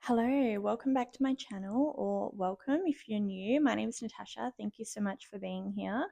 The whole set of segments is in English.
Hello, welcome back to my channel, or welcome if you're new. My name is Natasha. Thank you so much for being here.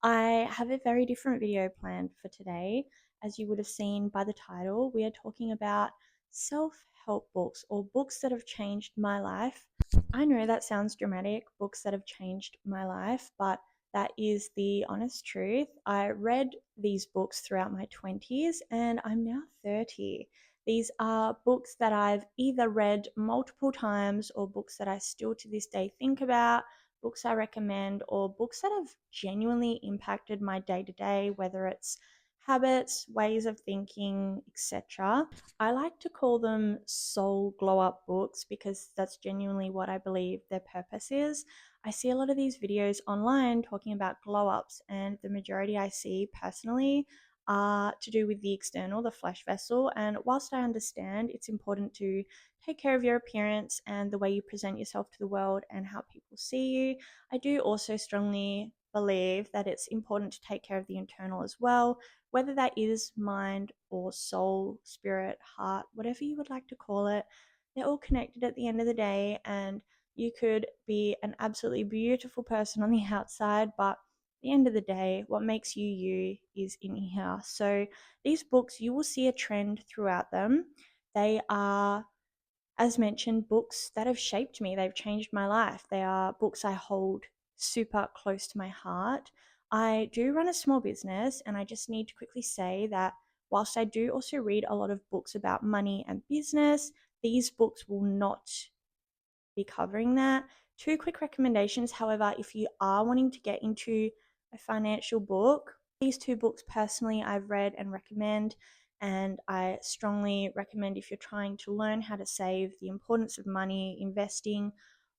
I have a very different video planned for today. As you would have seen by the title, we are talking about self-help books or books that have changed my life. I know that sounds dramatic, books that have changed my life, but that is the honest truth. I read these books throughout my 20s and I'm now 30. These are books that I've either read multiple times or books that I still to this day think about, books I recommend, or books that have genuinely impacted my day to day, whether it's habits, ways of thinking, etc. I like to call them soul glow up books because that's genuinely what I believe their purpose is. I see a lot of these videos online talking about glow ups, and the majority I see personally are to do with the external, the flesh vessel. And whilst I understand it's important to take care of your appearance and the way you present yourself to the world and how people see you, I do also strongly believe that it's important to take care of the internal as well, whether that is mind or soul, spirit, heart, whatever you would like to call it. They're all connected at the end of the day, and you could be an absolutely beautiful person on the outside, but the end of the day, what makes you you is in here. So these books, you will see a trend throughout them. They are, as mentioned, books that have shaped me. They've changed my life. They are books I hold super close to my heart. I do run a small business, and I just need to quickly say that whilst I do also read a lot of books about money and business, these books will not be covering that. Two quick recommendations, however, if you are wanting to get into a financial book, these two books personally I've read and recommend, and I strongly recommend if you're trying to learn how to save, the importance of money, investing,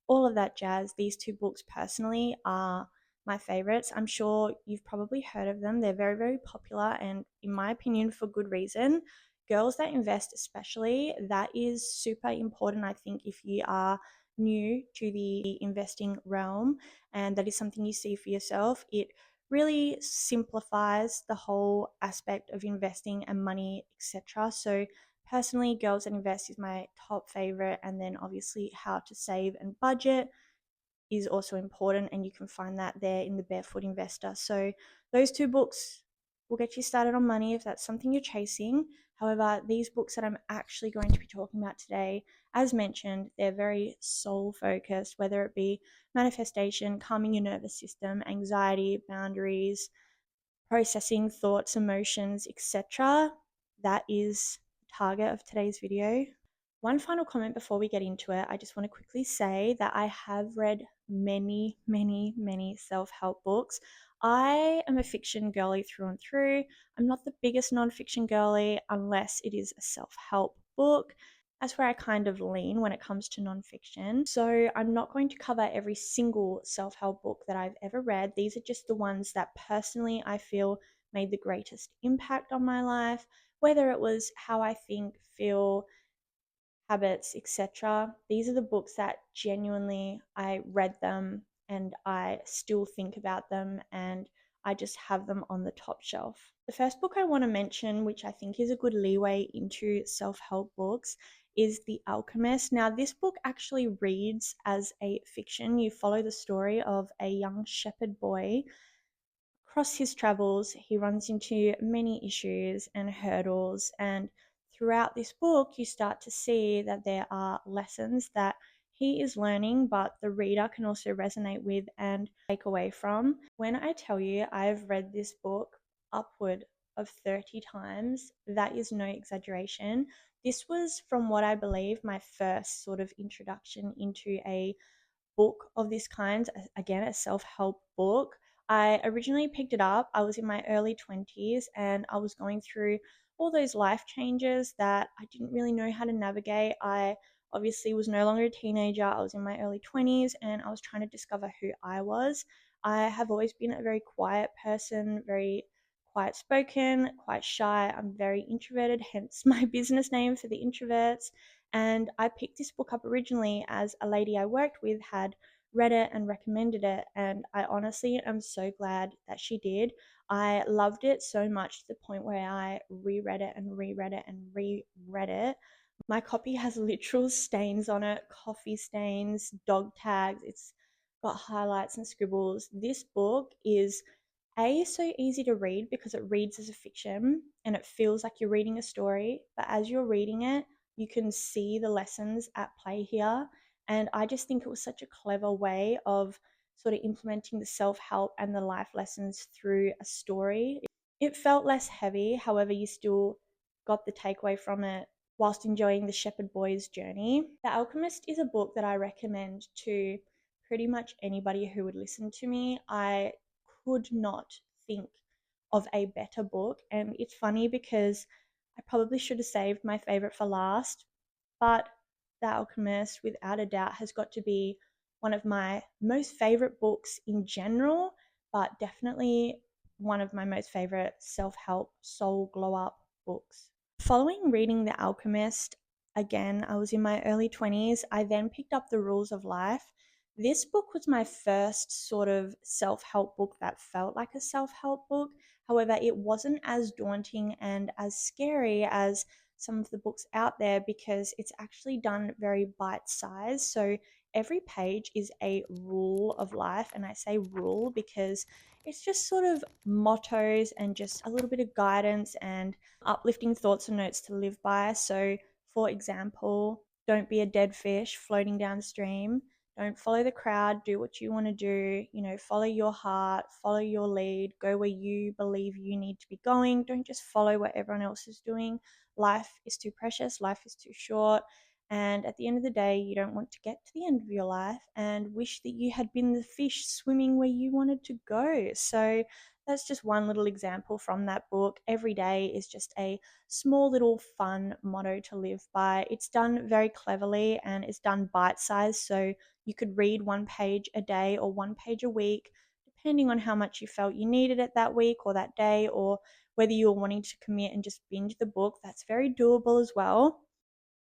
all of that jazz. These two books personally are my favorites. I'm sure you've probably heard of them. They're very, very popular, and in my opinion, for good reason. Girls That Invest, especially, that is super important. I think if you are new to the investing realm and that is something you see for yourself, it really simplifies the whole aspect of investing and money, etc. So personally, Girls That Invest is my top favorite, and then obviously How to Save and Budget is also important, and you can find that there in the Barefoot Investor. So those two books will get you started on money if that's something you're chasing. However, these books that I'm actually going to be talking about today, as mentioned, they're very soul focused, whether it be manifestation, calming your nervous system, anxiety, boundaries, processing thoughts, emotions, etc. That is the target of today's video. One final comment before we get into it, I just want to quickly say that I have read many, many, many self help books. I am a fiction girly through and through. I'm not the biggest non-fiction girly unless it is a self help book. That's where I kind of lean when it comes to non-fiction. So I'm not going to cover every single self help book that I've ever read. These are just the ones that personally I feel made the greatest impact on my life, whether it was how I think, feel, habits, etc. These are the books that genuinely I read them and I still think about them, and I just have them on the top shelf. The first book I want to mention, which I think is a good leeway into self help books, is The Alchemist. Now, this book actually reads as a fiction. You follow the story of a young shepherd boy. Across his travels, he runs into many issues and hurdles, and throughout this book, you start to see that there are lessons that he is learning, but the reader can also resonate with and take away from. When I tell you I've read this book upward of 30 times, that is no exaggeration. This was, from what I believe, my first sort of introduction into a book of this kind, again, a self help book. I originally picked it up, I was in my early 20s, and I was going through all those life changes that I didn't really know how to navigate. I obviously was no longer a teenager, I was in my early 20s, and I was trying to discover who I was. I have always been a very quiet person, very quiet spoken, quite shy. I'm very introverted, hence my business name for the introverts. And I picked this book up originally as a lady I worked with had read it and recommended it. And I honestly am so glad that she did. I loved it so much to the point where I reread it and reread it and reread it My copy has literal stains on it, coffee stains, dog tags. It's got highlights and scribbles. This book is so easy to read because it reads as a fiction and it feels like you're reading a story, but as you're reading it, you can see the lessons at play here. And I just think it was such a clever way of sort of implementing the self-help and the life lessons through a story. It felt less heavy, however, you still got the takeaway from it whilst enjoying the shepherd boy's journey. The Alchemist is a book that I recommend to pretty much anybody who would listen to me. I could not think of a better book, and it's funny because I probably should have saved my favorite for last, but The Alchemist, without a doubt, has got to be one of my most favorite books in general, but definitely one of my most favorite self help, soul glow up books. Following reading The Alchemist, again, I was in my early 20s. I then picked up The Rules of Life. This book was my first sort of self help book that felt like a self help book. However, it wasn't as daunting and as scary as some of the books out there because it's actually done very bite sized. So every page is a rule of life. And I say rule because it's just sort of mottos and just a little bit of guidance and uplifting thoughts and notes to live by. So, for example, don't be a dead fish floating downstream. Don't follow the crowd. Do what you want to do. Follow your heart, follow your lead, go where you believe you need to be going. Don't just follow what everyone else is doing. Life is too precious, life is too short. And at the end of the day, you don't want to get to the end of your life and wish that you had been the fish swimming where you wanted to go. So, that's just one little example from that book. Every day is just a small little fun motto to live by. It's done very cleverly and it's done bite sized. So you could read one page a day or one page a week, depending on how much you felt you needed it that week or that day, or whether you're wanting to commit and just binge the book. That's very doable as well.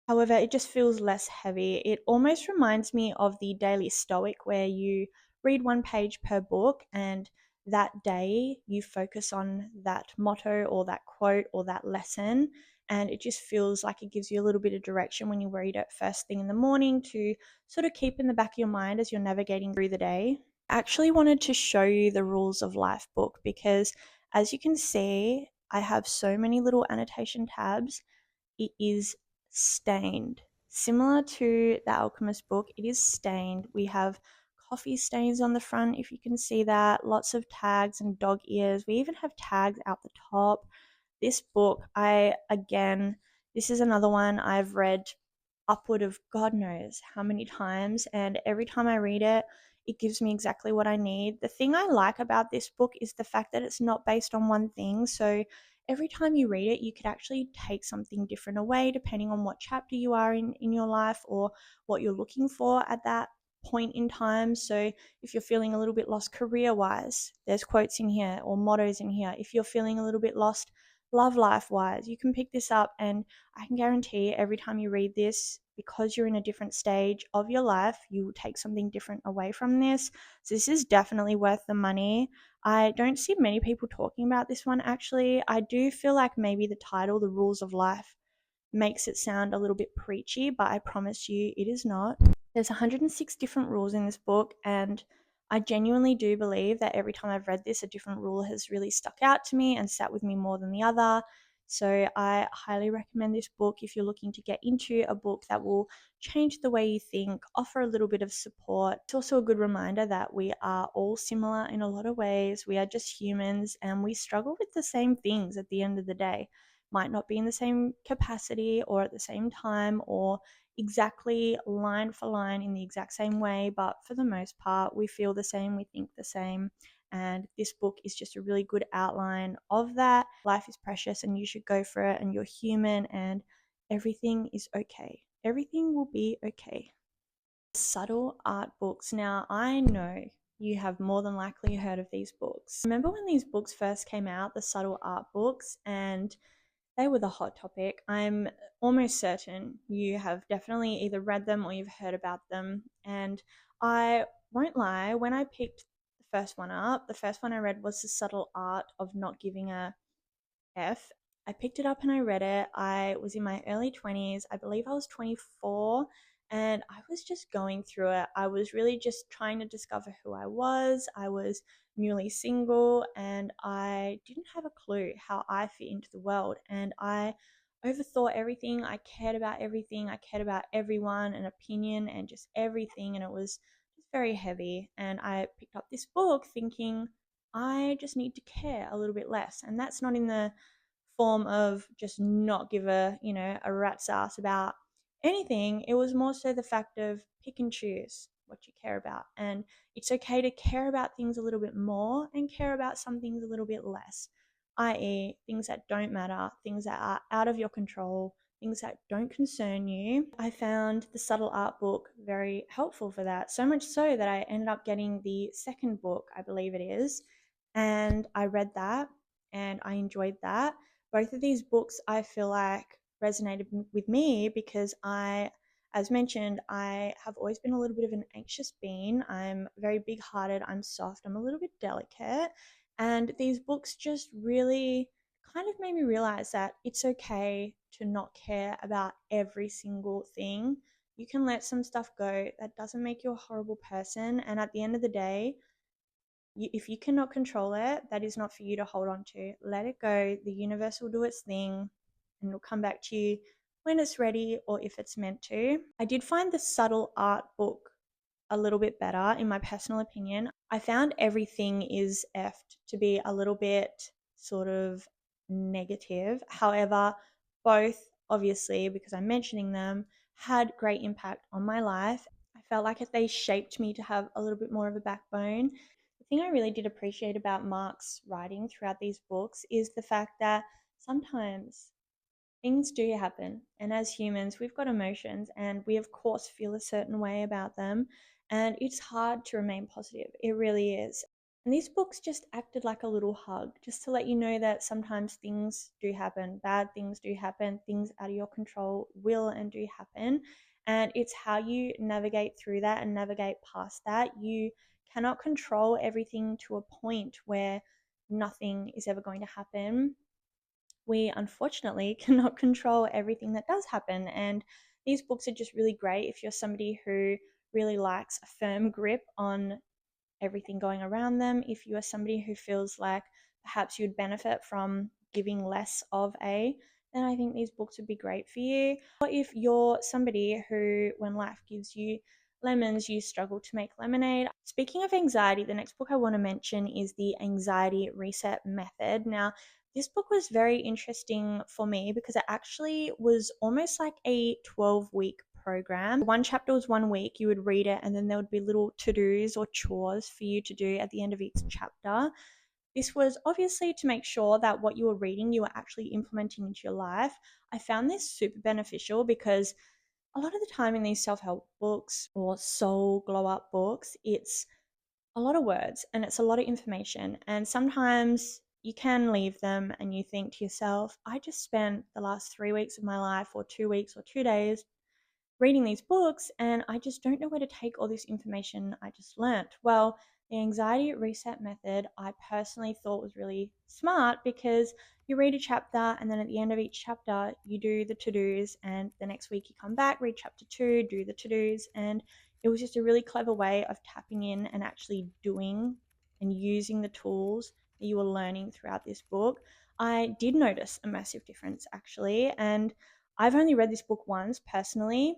However, it just feels less heavy. It almost reminds me of the Daily Stoic, where you read one page per book and that day you focus on that motto or that quote or that lesson. And it just feels like it gives you a little bit of direction when you read it first thing in the morning to sort of keep in the back of your mind as you're navigating through the day. I actually wanted to show you the Rules of Life book because, as you can see, I have so many little annotation tabs. It is stained. Similar to the Alchemist book, it is stained. We have coffee stains on the front, if you can see that, lots of tags and dog ears. We even have tags out the top. This book, this is another one I've read upward of God knows how many times, and every time I read it, it gives me exactly what I need. The thing I like about this book is the fact that it's not based on one thing. So every time you read it, you could actually take something different away depending on what chapter you are in your life or what you're looking for at that point in time. So if you're feeling a little bit lost career wise, there's quotes in here or mottos in here. If you're feeling a little bit lost love life wise, you can pick this up, and I can guarantee every time you read this, because you're in a different stage of your life, you will take something different away from this. So this is definitely worth the money. I don't see many people talking about this one actually. I do feel like maybe the title, The Rules of Life, makes it sound a little bit preachy, but I promise you it is not. There's 106 different rules in this book, and I genuinely do believe that every time I've read this, a different rule has really stuck out to me and sat with me more than the other. So I highly recommend this book if you're looking to get into a book that will change the way you think, offer a little bit of support. It's also a good reminder that we are all similar in a lot of ways. We are just humans and we struggle with the same things at the end of the day. Might not be in the same capacity or at the same time or exactly line for line in the exact same way, but for the most part, we feel the same, we think the same. And this book is just a really good outline of that. Life is precious and you should go for it, and you're human, and everything is okay. Everything will be okay. Subtle art books. Now, I know you have more than likely heard of these books. Remember when these books first came out, the subtle art books, and they were the hot topic. I'm almost certain you have definitely either read them or you've heard about them. And I won't lie, when I picked the first one up, the first one I read was The Subtle Art of Not Giving a F. I picked it up and I read it. I was in my early 20s. I believe I was 24, and I was just going through it. I was really just trying to discover who I was. I was newly single and I didn't have a clue how I fit into the world. And I overthought everything. I cared about everything. I cared about everyone, an opinion, and just everything. And it was just very heavy. And I picked up this book thinking, I just need to care a little bit less. And that's not in the form of just not give a rat's ass about anything. It was more so the fact of pick and choose what you care about. And it's okay to care about things a little bit more and care about some things a little bit less, i.e., things that don't matter, things that are out of your control, things that don't concern you. I found the Subtle Art book very helpful for that, so much so that I ended up getting the second book, I believe it is, and I read that and I enjoyed that. Both of these books I feel like resonated with me because as mentioned, I have always been a little bit of an anxious being. I'm very big hearted, I'm soft, I'm a little bit delicate. And these books just really kind of made me realize that it's okay to not care about every single thing. You can let some stuff go. That doesn't make you a horrible person. And at the end of the day, if you cannot control it, that is not for you to hold on to. Let it go. The universe will do its thing and it'll come back to you when it's ready or if it's meant to. I did find the Subtle Art book a little bit better, in my personal opinion. I found Everything is Effed to be a little bit sort of negative. However, both, obviously, because I'm mentioning them, had great impact on my life. I felt like they shaped me to have a little bit more of a backbone. The thing I really did appreciate about Mark's writing throughout these books is the fact that sometimes things do happen. And as humans, we've got emotions and we, of course, feel a certain way about them. And it's hard to remain positive. It really is. And these books just acted like a little hug, just to let you know that sometimes things do happen, bad things do happen, things out of your control will and do happen. And it's how you navigate through that and navigate past that. You cannot control everything to a point where nothing is ever going to happen. We unfortunately cannot control everything that does happen. And these books are just really great if you're somebody who really likes a firm grip on everything going around them. If you are somebody who feels like perhaps you'd benefit from giving less of then I think these books would be great for you. Or if you're somebody who, when life gives you lemons, you struggle to make lemonade. Speaking of anxiety, the next book I want to mention is The Anxiety Reset Method. Now, this book was very interesting for me because it actually was almost like a 12-week program. One chapter was 1 week, you would read it, and then there would be little to dos or chores for you to do at the end of each chapter. This was obviously to make sure that what you were reading, you were actually implementing into your life. I found this super beneficial because a lot of the time in these self help books or soul glow up books, it's a lot of words and it's a lot of information. And sometimes you can leave them and you think to yourself, I just spent the last 3 weeks of my life, or 2 weeks, or 2 days reading these books and I just don't know where to take all this information I just learnt. Well, the anxiety reset method I personally thought was really smart because you read a chapter and then at the end of each chapter you do the to-dos, and the next week you come back, read chapter 2, do the to-dos, and it was just a really clever way of tapping in and actually doing and using the tools that you were learning throughout this book. I did notice a massive difference actually, and I've only read this book once personally.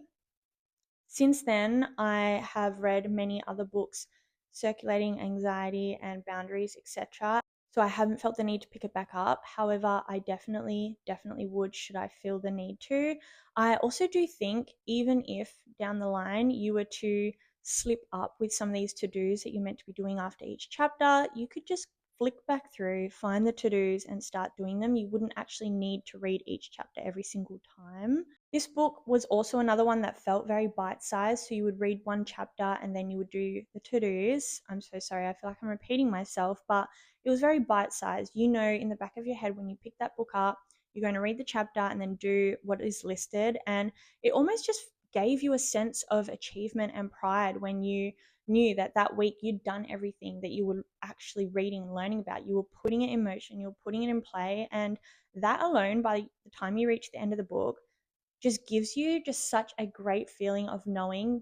Since then, I have read many other books circulating anxiety and boundaries, etc. So I haven't felt the need to pick it back up. However, I definitely would should I feel the need to. I also do think, even if down the line you were to slip up with some of these to dos that you're meant to be doing after each chapter, you could just flick back through, find the to dos, and start doing them. You wouldn't actually need to read each chapter every single time. This book was also another one that felt very bite sized. So you would read one chapter and then you would do the to dos. I'm so sorry, I feel like I'm repeating myself, but it was very bite sized. You know, in the back of your head, when you pick that book up, you're going to read the chapter and then do what is listed. And it almost just gave you a sense of achievement and pride when you knew that that week you'd done everything that you were actually reading and learning about. You were putting it in motion, you were putting it in play, and that alone, by the time you reach the end of the book, just gives you just such a great feeling of knowing,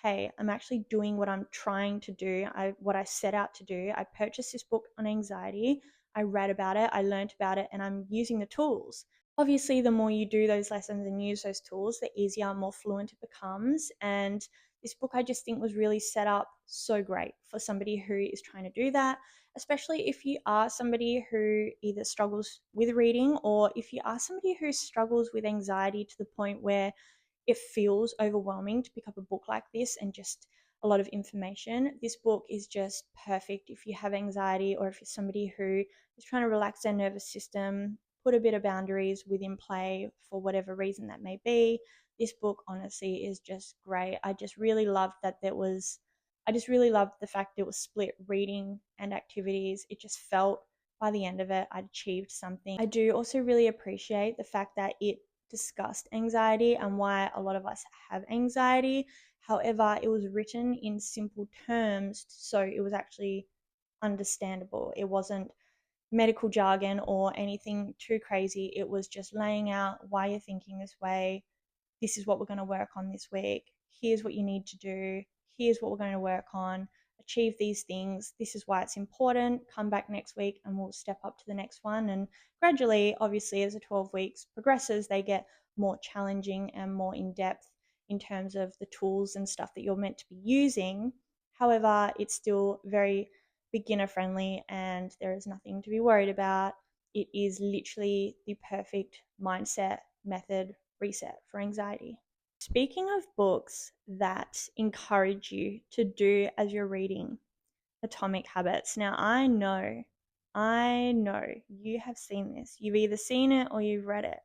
hey, I'm actually doing what I'm trying to do, what I set out to do. I purchased this book on anxiety, I read about it, I learned about it, and I'm using the tools. Obviously, the more you do those lessons and use those tools, the easier and more fluent it becomes. And this book, I just think, was really set up so great for somebody who is trying to do that, especially if you are somebody who either struggles with reading, or if you are somebody who struggles with anxiety to the point where it feels overwhelming to pick up a book like this and just a lot of information. This book is just perfect if you have anxiety, or if you're somebody who is trying to relax their nervous system, put a bit of boundaries within play for whatever reason that may be. This book honestly is just great. I just really loved that there was I just really loved the fact that it was split reading and activities. It just felt, by the end of it, I'd achieved something. I do also really appreciate the fact that it discussed anxiety and why a lot of us have anxiety. However, it was written in simple terms, so it was actually understandable. It wasn't medical jargon or anything too crazy. It was just laying out why you're thinking this way. This is what we're going to work on this week. Here's what you need to do. Here's what we're going to work on. Achieve these things. This is why it's important. Come back next week and we'll step up to the next one. And gradually, obviously, as the 12 weeks progresses, they get more challenging and more in depth in terms of the tools and stuff that you're meant to be using. However, it's still very beginner friendly and there is nothing to be worried about. It is literally the perfect mindset method reset for anxiety. Speaking of books that encourage you to do as you're reading, Atomic Habits. Now, I know you have seen this. You've either seen it or you've read it.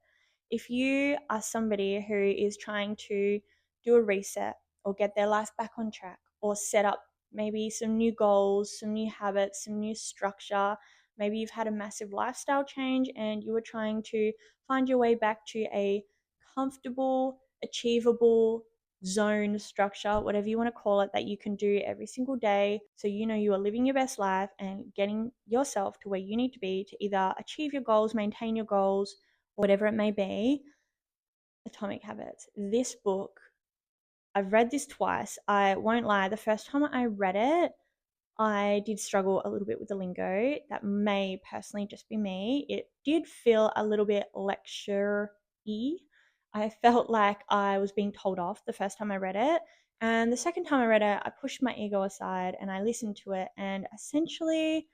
If you are somebody who is trying to do a reset or get their life back on track, or set up maybe some new goals, some new habits, some new structure, maybe you've had a massive lifestyle change and you are trying to find your way back to a comfortable, achievable zone, structure, whatever you want to call it, that you can do every single day, so you know you are living your best life and getting yourself to where you need to be to either achieve your goals, maintain your goals, or whatever it may be. Atomic Habits. This book, I've read this twice. I won't lie, the first time I read it, I did struggle a little bit with the lingo. That may personally just be me. It did feel a little bit lecture-y. I felt like I was being told off the first time I read it. And the second time I read it, I pushed my ego aside and I listened to it. And essentially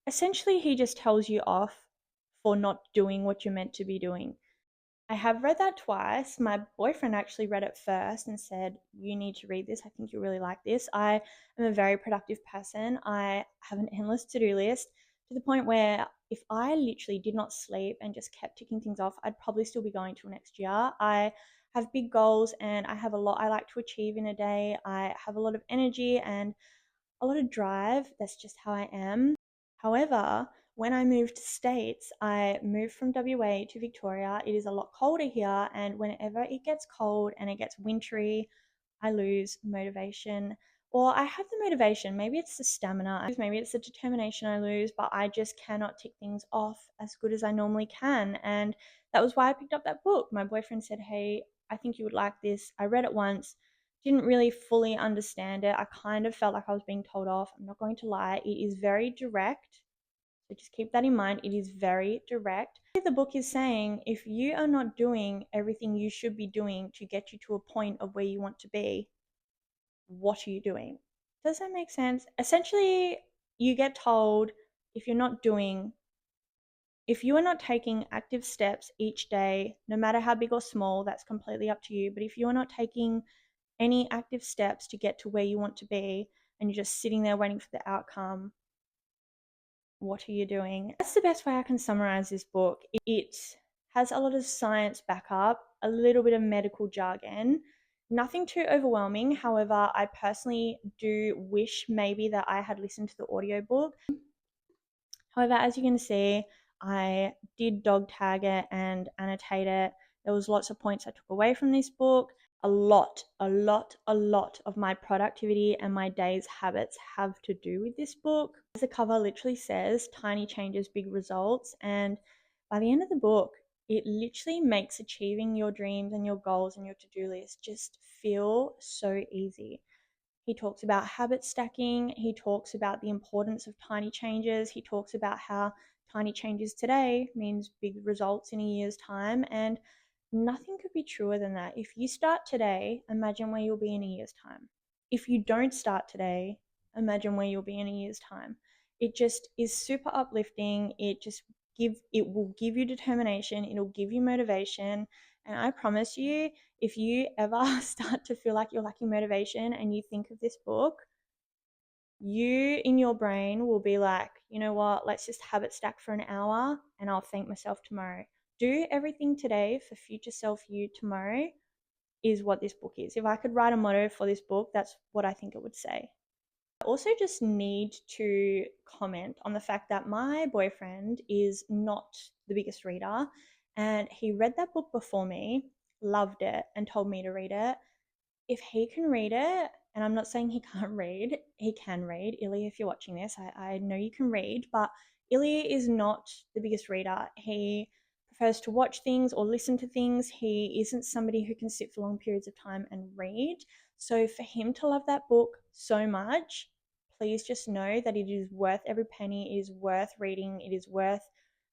he just tells you off for not doing what you're meant to be doing. I have read that twice. My boyfriend actually read it first and said, you need to read this. I think you really like this. I am a very productive person. I have an endless to do list, to the point where if I literally did not sleep and just kept ticking things off, I'd probably still be going till next year. I have big goals and I have a lot I like to achieve in a day. I have a lot of energy and a lot of drive. That's just how I am. However, when I moved to States, I moved from WA to Victoria. It is a lot colder here, and whenever it gets cold and it gets wintry, I lose motivation. Or I have the motivation, maybe it's the stamina, maybe it's the determination I lose, but I just cannot tick things off as good as I normally can. And that was why I picked up that book. My boyfriend said, hey, I think you would like this. I read it once, didn't really fully understand it. I kind of felt like I was being told off. I'm not going to lie, it is very direct. So just keep that in mind. It is very direct. The book is saying if you are not doing everything you should be doing to get you to a point of where you want to be, what are you doing? Does that make sense? Essentially, you get told if you're not doing, if you are not taking active steps each day, no matter how big or small, that's completely up to you. But if you are not taking any active steps to get to where you want to be and you're just sitting there waiting for the outcome, what are you doing? That's the best way I can summarize this book. It has a lot of science backup, a little bit of medical jargon, nothing too overwhelming. However, I personally do wish maybe that I had listened to the audiobook. However, as you can see, I did dog tag it and annotate it. There was lots of points I took away from this book. a lot of my productivity and my day's habits have to do with this book. The cover literally says tiny changes, big results. And by the end of the book, it literally makes achieving your dreams and your goals and your to-do list just feel so easy. He talks about habit stacking. He talks about the importance of tiny changes. He talks about how tiny changes today means big results in a year's time. And nothing could be truer than that. If you start today, imagine where you'll be in a year's time. If you don't start today, imagine where you'll be in a year's time. It just is super uplifting. It will give you determination, it'll give you motivation, and I promise you, if you ever start to feel like you're lacking motivation and you think of this book, you in your brain will be like, you know what, let's just habit stack for an hour and I'll thank myself tomorrow. Do everything today for future self you tomorrow is what this book is. If I could write a motto for this book, that's what I think it would say. I also just need to comment on the fact that my boyfriend is not the biggest reader and he read that book before me, loved it, and told me to read it. If he can read it, and I'm not saying he can't read, he can read. Ilya, if you're watching this, I know you can read, but Ilya is not the biggest reader. He prefers to watch things or listen to things. He isn't somebody who can sit for long periods of time and read. So for him to love that book so much, please just know that it is worth every penny. It is worth reading. It is worth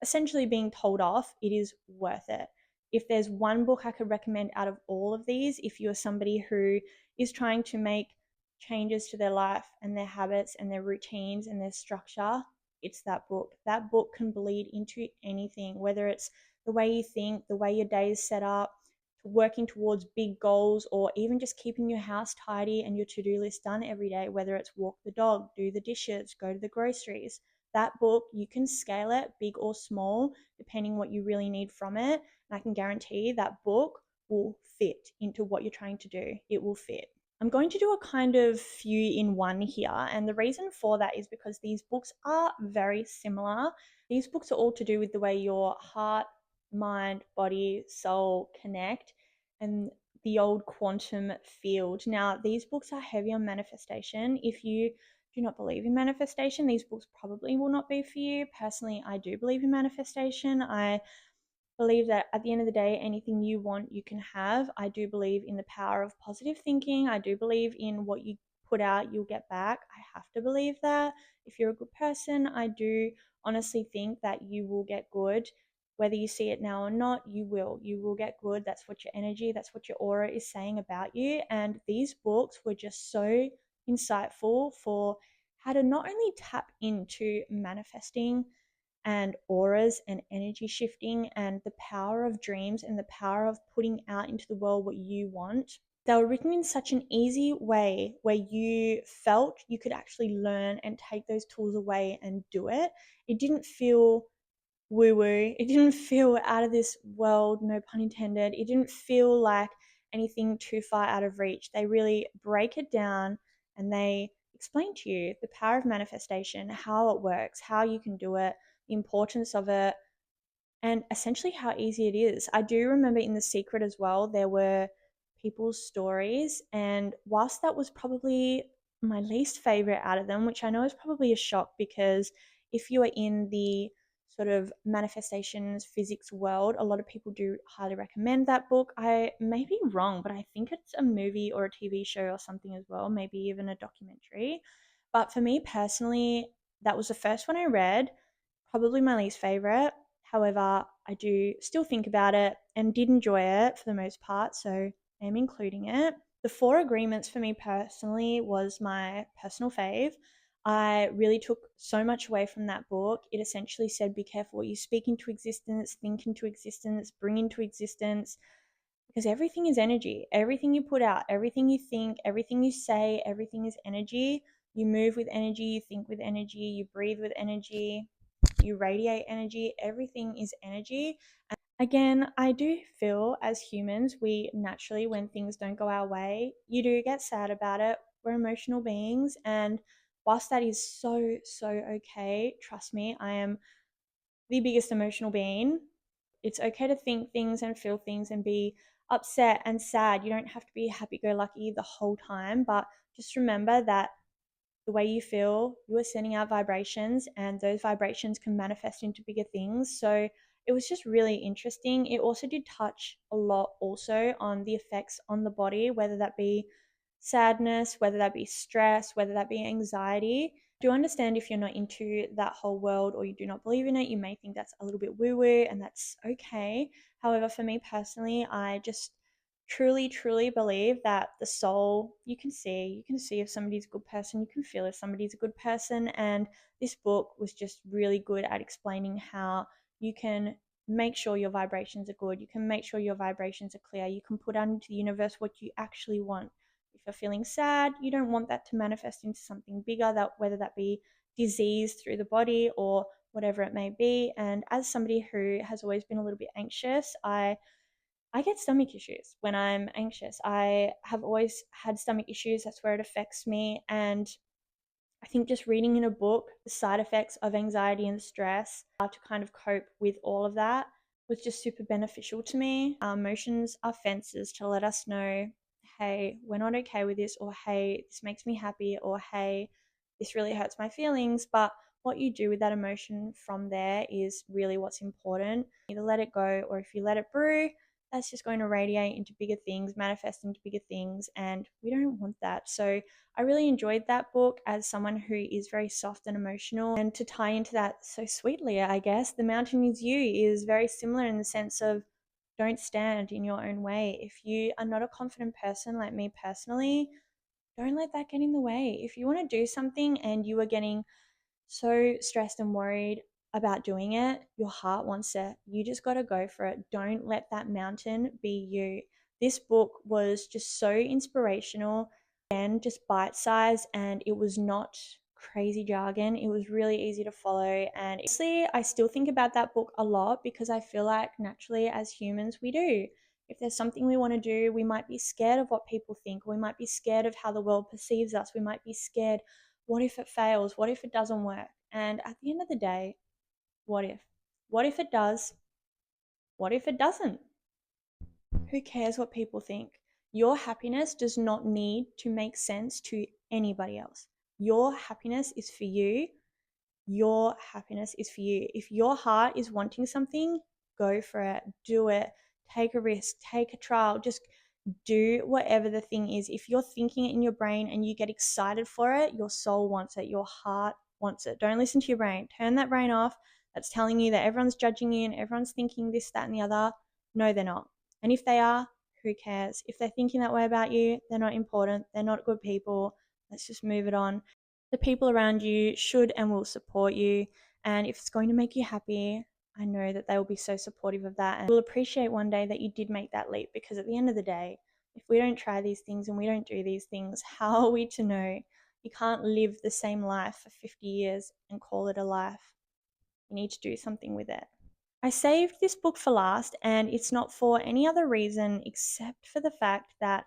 essentially being told off. It is worth it. If there's one book I could recommend out of all of these, if you're somebody who is trying to make changes to their life and their habits and their routines and their structure, it's that book. That book can bleed into anything, whether it's the way you think, the way your day is set up, working towards big goals, or even just keeping your house tidy and your to-do list done every day, whether it's walk the dog, do the dishes, go to the groceries. That book, you can scale it big or small, depending what you really need from it. And I can guarantee that book will fit into what you're trying to do. It will fit. I'm going to do a kind of few in one here. And the reason for that is because these books are very similar. These books are all to do with the way your heart, mind, body, soul connect and the old quantum field. Now, these books are heavy on manifestation. If you do not believe in manifestation, these books probably will not be for you. Personally, I do believe in manifestation. I believe that at the end of the day, anything you want, you can have. I do believe in the power of positive thinking. I do believe in what you put out, you'll get back. I have to believe that. If you're a good person, I do honestly think that you will get good. Whether you see it now or not, you will. You will get good. That's what your energy, that's what your aura is saying about you. And these books were just so insightful for how to not only tap into manifesting and auras and energy shifting and the power of dreams and the power of putting out into the world what you want. They were written in such an easy way where you felt you could actually learn and take those tools away and do it. It didn't feel woo woo. It didn't feel out of this world, no pun intended. It didn't feel like anything too far out of reach. They really break it down and they explain to you the power of manifestation, how it works, how you can do it, the importance of it, and essentially how easy it is. I do remember in The Secret as well, there were people's stories, and whilst that was probably my least favorite out of them, which I know is probably a shock because if you are in the sort of manifestations physics world, a lot of people do highly recommend that book. I may be wrong, but I think it's a movie or a TV show or something as well, maybe even a documentary. But for me personally, that was the first one I read, probably my least favorite. However, I do still think about it and did enjoy it for the most part, so I am including it. The Four Agreements for me personally was my personal fave. I really took so much away from that book. It essentially said, be careful what you speak into existence, think into existence, bring into existence, because everything is energy. Everything you put out, everything you think, everything you say, everything is energy. You move with energy, you think with energy, you breathe with energy, you radiate energy. Everything is energy. Again, I do feel as humans, we naturally, when things don't go our way, you do get sad about it. We're emotional beings. And whilst that is so okay, trust me, I am the biggest emotional being. It's okay to think things and feel things and be upset and sad. You don't have to be happy go lucky the whole time, but just remember that the way you feel, you are sending out vibrations, and those vibrations can manifest into bigger things. So it was just really interesting. It also did touch a lot also on the effects on the body, whether that be sadness, whether that be stress, whether that be anxiety. I do understand if you're not into that whole world or you do not believe in it, you may think that's a little bit woo woo, and that's okay. However, for me personally, I just truly, truly believe that the soul, you can see if somebody's a good person, you can feel if somebody's a good person. And this book was just really good at explaining how you can make sure your vibrations are good, you can make sure your vibrations are clear, you can put out into the universe what you actually want. If you're feeling sad, you don't want that to manifest into something bigger, that whether that be disease through the body or whatever it may be. And as somebody who has always been a little bit anxious, I get stomach issues when I'm anxious. I have always had stomach issues. That's where it affects me. And I think just reading in a book the side effects of anxiety and stress, how to kind of cope with all of that, was just super beneficial to me. Our emotions are fences to let us know, hey, we're not okay with this, or hey, this makes me happy, or hey, this really hurts my feelings. But what you do with that emotion from there is really what's important. Either let it go, or if you let it brew, that's just going to radiate into bigger things, manifest into bigger things, and we don't want that. So I really enjoyed that book as someone who is very soft and emotional. And to tie into that so sweetly, I guess, The Mountain Is You is very similar in the sense of don't stand in your own way. If you are not a confident person like me personally, don't let that get in the way. If you want to do something and you are getting so stressed and worried about doing it, your heart wants it. You just got to go for it. Don't let that mountain be you. This book was just so inspirational and just bite sized, and it was not crazy jargon. It was really easy to follow. And honestly, I still think about that book a lot because I feel like naturally as humans, we do. If there's something we want to do, we might be scared of what people think. We might be scared of how the world perceives us. We might be scared, what if it fails? What if it doesn't work? And at the end of the day, what if? What if it does? What if it doesn't? Who cares what people think? Your happiness does not need to make sense to anybody else. Your happiness is for you. Your happiness is for you. If your heart is wanting something, go for it. Do it. Take a risk. Take a trial. Just do whatever the thing is. If you're thinking it in your brain and you get excited for it, your soul wants it. Your heart wants it. Don't listen to your brain. Turn that brain off. That's telling you that everyone's judging you and everyone's thinking this, that, and the other. No, they're not. And if they are, who cares? If they're thinking that way about you, they're not important. They're not good people. Let's just move it on. The people around you should and will support you. And if it's going to make you happy, I know that they will be so supportive of that and will appreciate one day that you did make that leap, because at the end of the day, if we don't try these things and we don't do these things, how are we to know? You can't live the same life for 50 years and call it a life. You need to do something with it. I saved this book for last, and it's not for any other reason except for the fact that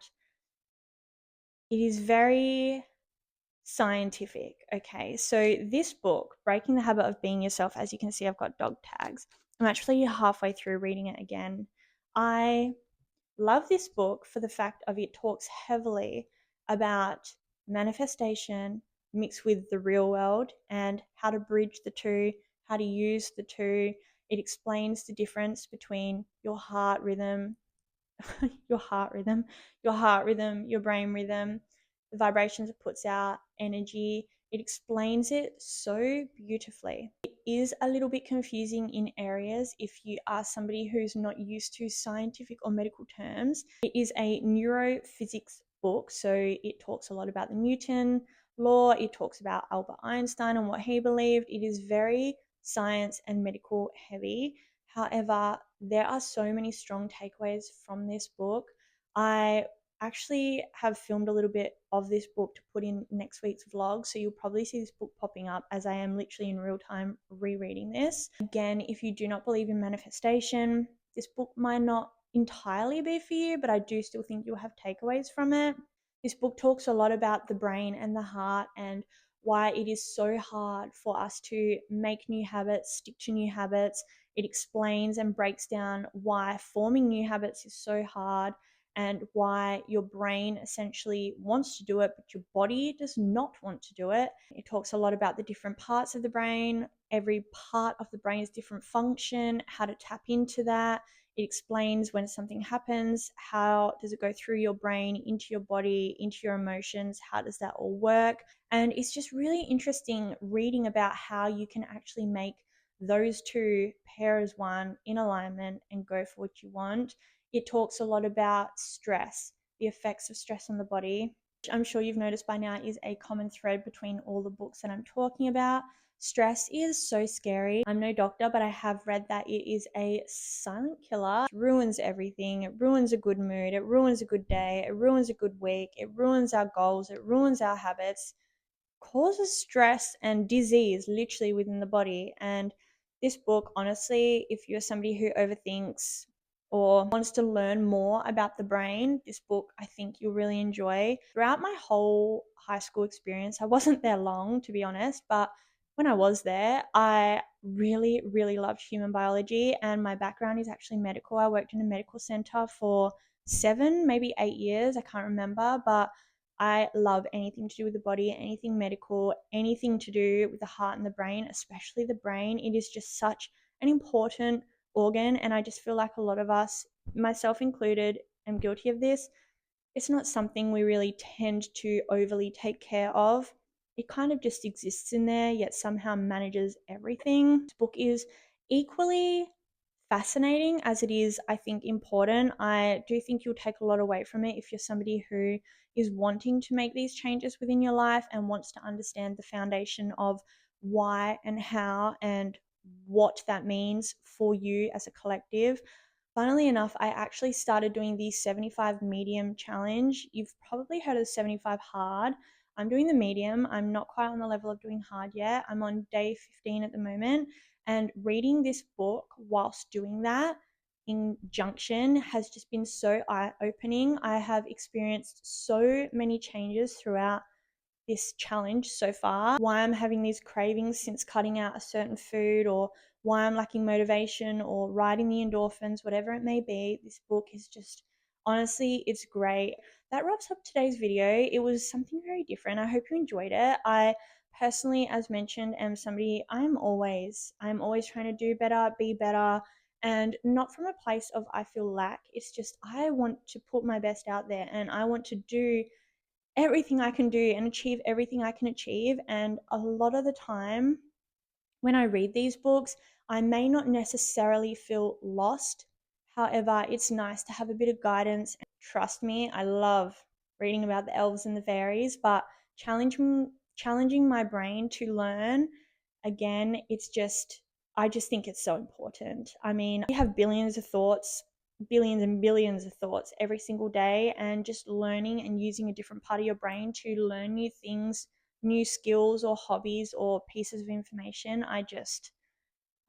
it is very scientific. Okay, so this book, Breaking the Habit of Being Yourself, as you can see, I've got dog tags. I'm actually halfway through reading it again. I love this book for the fact of it talks heavily about manifestation mixed with the real world and how to bridge the two, how to use the two. It explains the difference between your heart rhythm, your heart rhythm, your brain rhythm, the vibrations it puts out, energy. It explains it so beautifully. It is a little bit confusing in areas if you are somebody who's not used to scientific or medical terms. It is a neurophysics book, so it talks a lot about the Newton law. It talks about Albert Einstein and what he believed. It is very science and medical heavy. However, there are so many strong takeaways from this book. I actually have filmed a little bit of this book to put in next week's vlog, so you'll probably see this book popping up as I am literally in real time rereading this. Again, if you do not believe in manifestation, this book might not entirely be for you, but I do still think you'll have takeaways from it. This book talks a lot about the brain and the heart and why it is so hard for us to make new habits, stick to new habits. It explains and breaks down why forming new habits is so hard and why your brain essentially wants to do it, but your body does not want to do it. It talks a lot about the different parts of the brain. Every part of the brain is different function, how to tap into that. It explains when something happens, how does it go through your brain, into your body, into your emotions, how does that all work? And it's just really interesting reading about how you can actually make those two pair as one in alignment and go for what you want. It talks a lot about stress, the effects of stress on the body. I'm sure you've noticed by now is a common thread between all the books that I'm talking about. Stress is so scary. I'm no doctor, but I have read that it is a silent killer. It ruins everything. It ruins a good mood. It ruins a good day. It ruins a good week. It ruins our goals. It ruins our habits, causes stress and disease literally within the body. And this book, honestly, if you're somebody who overthinks or wants to learn more about the brain, this book I think you'll really enjoy. Throughout my whole high school experience, I wasn't there long, to be honest, but when I was there, I really, really loved human biology, and my background is actually medical. I worked in a medical center for 7, maybe 8 years, I can't remember, but I love anything to do with the body, anything medical, anything to do with the heart and the brain, especially the brain. It is just such an important organ. And I just feel like a lot of us, myself included, am guilty of this. It's not something we really tend to overly take care of. It kind of just exists in there, yet somehow manages everything. This book is equally fascinating as it is, I think, important. I do think you'll take a lot away from it if you're somebody who is wanting to make these changes within your life and wants to understand the foundation of why and how and what that means for you as a collective. Funnily enough, I actually started doing the 75 medium challenge. You've probably heard of the 75 hard. I'm doing the medium. I'm not quite on the level of doing hard yet. I'm on day 15 at the moment. And reading this book whilst doing that in junction has just been so eye opening. I have experienced so many changes throughout this challenge so far, why I'm having these cravings since cutting out a certain food, or why I'm lacking motivation, or riding the endorphins, whatever it may be. This book is just, honestly, it's great. That wraps up today's video. It was something very different. I hope you enjoyed it. I personally, as mentioned, am somebody, I'm always trying to do better, be better, and not from a place of I feel lack. It's just I want to put my best out there, and I want to do everything I can do and achieve everything I can achieve. And a lot of the time, when I read these books, I may not necessarily feel lost. However, it's nice to have a bit of guidance. Trust me, I love reading about the elves and the fairies, but challenging my brain to learn again, I just think it's so important. I mean, we have billions of thoughts, billions and billions of thoughts every single day, and just learning and using a different part of your brain to learn new things, new skills or hobbies or pieces of information. I just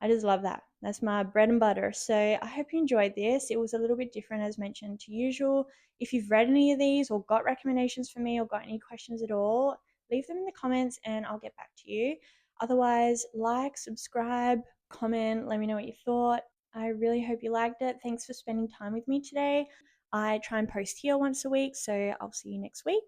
love that. That's my bread and butter. So I hope you enjoyed this. It was a little bit different as mentioned to usual. If you've read any of these or got recommendations for me or got any questions at all, leave them in the comments and I'll get back to you. Otherwise, like, subscribe, comment, let me know what you thought. I really hope you liked it. Thanks for spending time with me today. I try and post here once a week, so I'll see you next week.